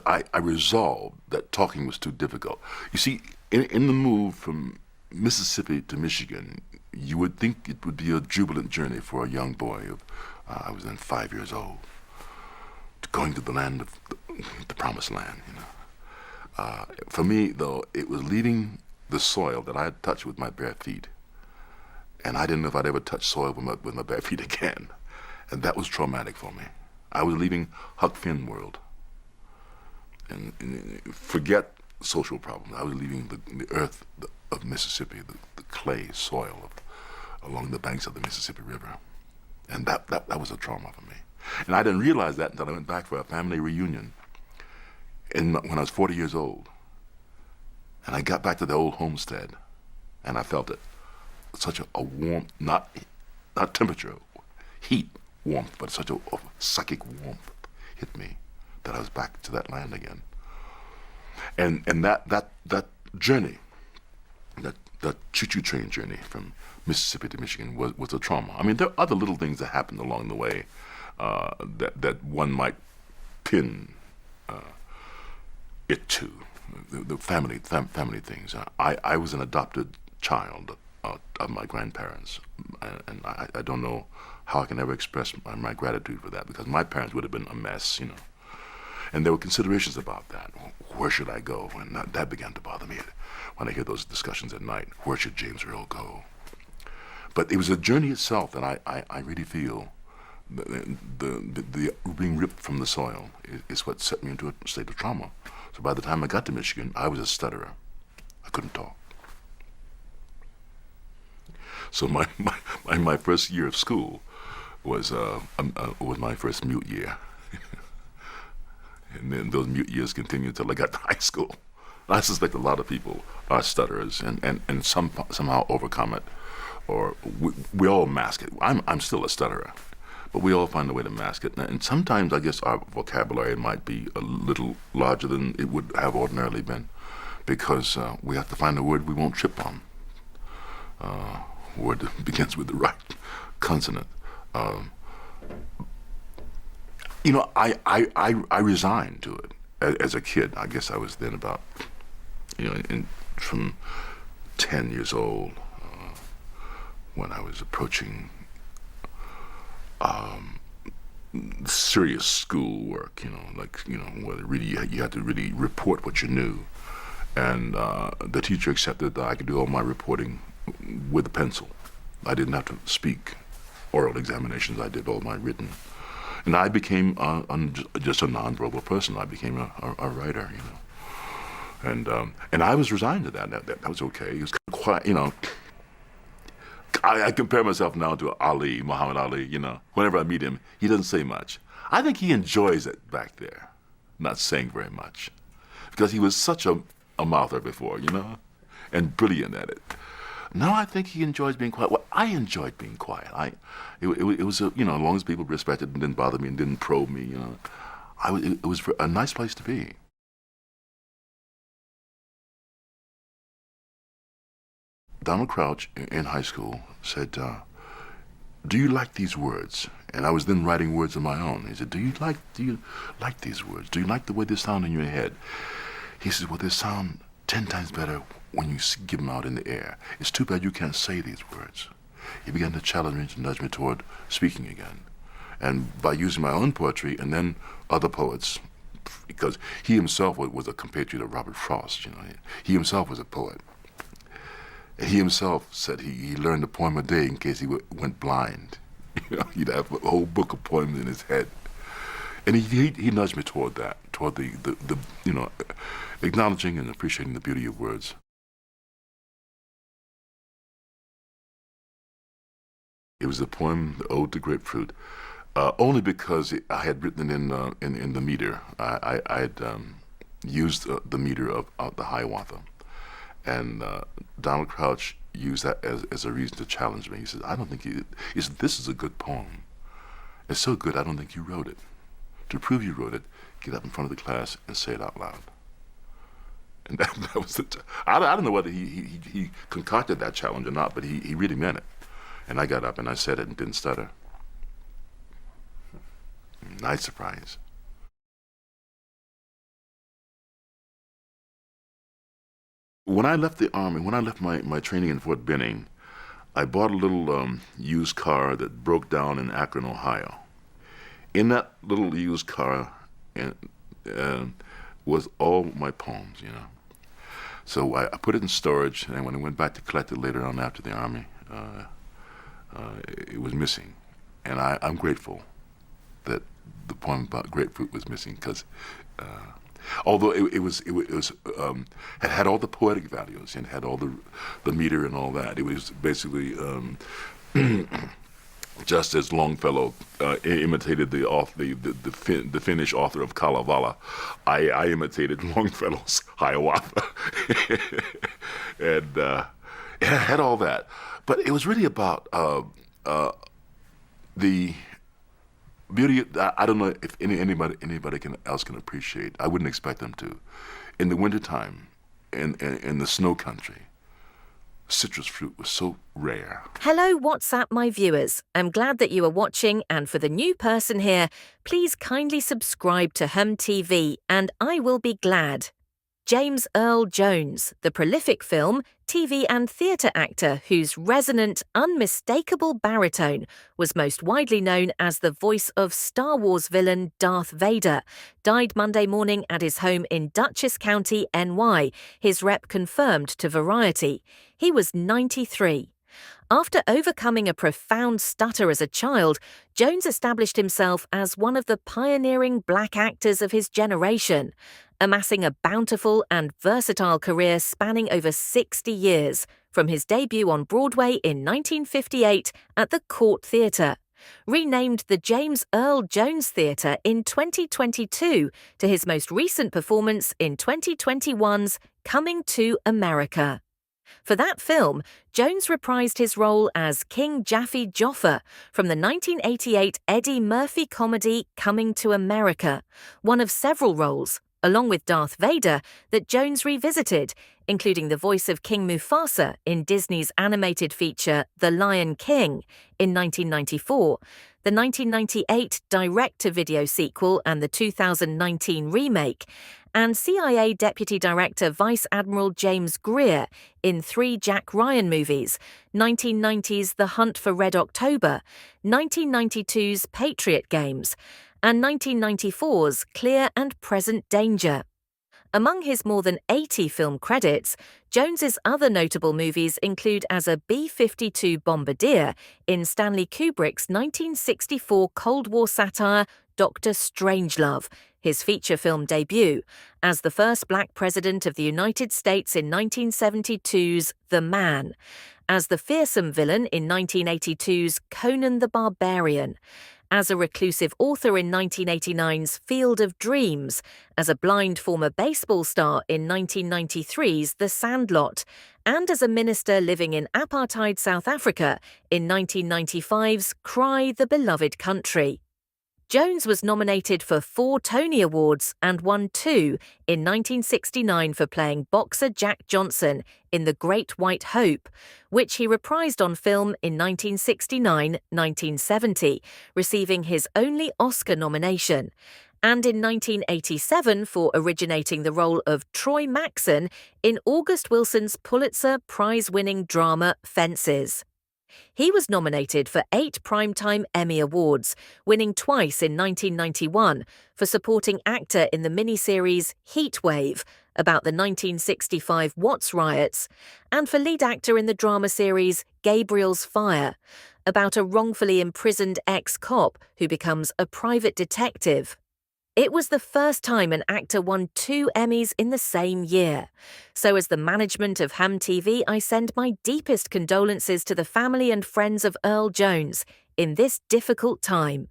I resolved that talking was too difficult. You see, in the move from Mississippi to Michigan, you would think it would be a jubilant journey for a young boy of, I was then 5 years old, going to the land of the promised land, you know. For me, though, it was leaving the soil that I had touched with my bare feet. And I didn't know if I'd ever touch soil with my bare feet again. And that was traumatic for me. I was leaving Huck Finn world. And forget social problems. I was leaving the earth of Mississippi, the clay soil along the banks of the Mississippi River. And that was a trauma for me. And I didn't realize that until I went back for a family reunion when I was 40 years old. And I got back to the old homestead, and I felt it. Such a warmth, not temperature, heat, warmth, but such a psychic warmth hit me that I was back to that land again. And that journey, that choo-choo train journey from Mississippi to Michigan was a trauma. I mean, there are other little things that happened along the way that one might pin it to. The family things. I was an adopted child of my grandparents, and I don't know how I can ever express my gratitude for that, because my parents would have been a mess, you know. And there were considerations about that. Where should I go? And that began to bother me when I hear those discussions at night. Where should James Earl go? But it was a journey itself that I really feel the being ripped from the soil is what set me into a state of trauma. So by the time I got to Michigan, I was a stutterer. I couldn't talk. So my first year of school was my first mute year. And then those mute years continued until I got to high school. I suspect a lot of people are stutterers and somehow overcome it, or we all mask it. I'm still a stutterer, but we all find a way to mask it. And sometimes I guess our vocabulary might be a little larger than it would have ordinarily been, because we have to find a word we won't trip on. A word that begins with the right consonant. You know, I resigned to it as a kid. I guess I was then about, you know, from 10 years old when I was approaching serious school work, you know, like, you know, where really you had to really report what you knew. And the teacher accepted that I could do all my reporting with a pencil. I didn't have to speak oral examinations. I did all my written. And I became just a nonverbal person. I became a writer, you know. And I was resigned to that. That was okay. It was quite, you know. I compare myself now to Muhammad Ali, you know. Whenever I meet him, he doesn't say much. I think he enjoys it back there, not saying very much, because he was such a mouther before, you know, and brilliant at it. Now I think he enjoys being quiet. Well, I enjoyed being quiet. It was you know, as long as people respected and didn't bother me and didn't probe me, you know, it was a nice place to be. Donald Crouch in high school said, "Do you like these words?" And I was then writing words of my own. He said, "Do you like these words? Do you like the way they sound in your head?" He said, "Well, they sound 10 times better when you give them out in the air. It's too bad you can't say these words." He began to challenge me, to nudge me toward speaking again. And by using my own poetry and then other poets, because he himself was a compatriot of Robert Frost, you know, he himself was a poet. And he himself said he learned a poem a day in case he went blind. You know, he'd have a whole book of poems in his head. And he nudged me toward that, toward the you know, acknowledging and appreciating the beauty of words. It was a poem, the Ode to Grapefruit, only because I had written it in the meter. I had used the meter of the Hiawatha, and Donald Crouch used that as a reason to challenge me. He said, "I don't think this is a good poem. It's so good, I don't think you wrote it. To prove you wrote it, get up in front of the class and say it out loud." And that was I don't know whether he concocted that challenge or not, but he really meant it. And I got up and I said it and didn't stutter. Nice surprise. When I left the Army, when I left my training in Fort Benning, I bought a little used car that broke down in Akron, Ohio. In that little used car and, uh, was all my poems, you know. So I put it in storage, and when I went back to collect it later on after the Army, it was missing. And I'm grateful that the poem about grapefruit was missing, because although it was had all the poetic values and had all the meter and all that, it was basically just as Longfellow imitated the Finnish author of Kalevala, I imitated Longfellow's Hiawatha, and it had all that. But it was really about the beauty. I don't know if anybody else can appreciate. I wouldn't expect them to. In the wintertime, in the snow country, citrus fruit was so rare. Hello, WhatsApp, my viewers. I'm glad that you are watching, and for the new person here, please kindly subscribe to Hum TV, and I will be glad. James Earl Jones, the prolific film, TV and theatre actor whose resonant, unmistakable baritone was most widely known as the voice of Star Wars villain Darth Vader, died Monday morning at his home in Dutchess County, NY, his rep confirmed to Variety. He was 93. After overcoming a profound stutter as a child, Jones established himself as one of the pioneering black actors of his generation, amassing a bountiful and versatile career spanning over 60 years, from his debut on Broadway in 1958 at the Court Theatre, renamed the James Earl Jones Theatre in 2022 to his most recent performance in 2021's Coming to America. For that film, Jones reprised his role as King Jaffe Joffer from the 1988 Eddie Murphy comedy Coming to America, one of several roles, along with Darth Vader, that Jones revisited, including the voice of King Mufasa in Disney's animated feature The Lion King in 1994, the 1998 direct-to-video sequel and the 2019 remake, and CIA Deputy Director Vice Admiral James Greer in 3 Jack Ryan movies, 1990's The Hunt for Red October, 1992's Patriot Games, and 1994's Clear and Present Danger. Among his more than 80 film credits, Jones's other notable movies include as a B-52 bombardier in Stanley Kubrick's 1964 Cold War satire Dr. Strangelove, his feature film debut, as the first black president of the United States in 1972's The Man, as the fearsome villain in 1982's Conan the Barbarian, as a reclusive author in 1989's Field of Dreams, as a blind former baseball star in 1993's The Sandlot, and as a minister living in apartheid South Africa in 1995's Cry the Beloved Country. Jones was nominated for 4 Tony Awards and won 2 in 1969 for playing boxer Jack Johnson in The Great White Hope, which he reprised on film in 1969-1970, receiving his only Oscar nomination, and in 1987 for originating the role of Troy Maxson in August Wilson's Pulitzer Prize-winning drama Fences. He was nominated for 8 Primetime Emmy Awards, winning twice in 1991 for supporting actor in the miniseries Heatwave, about the 1965 Watts riots, and for lead actor in the drama series Gabriel's Fire, about a wrongfully imprisoned ex-cop who becomes a private detective. It was the first time an actor won 2 Emmys in the same year. So as the management of Hum TV, I send my deepest condolences to the family and friends of Earl Jones in this difficult time.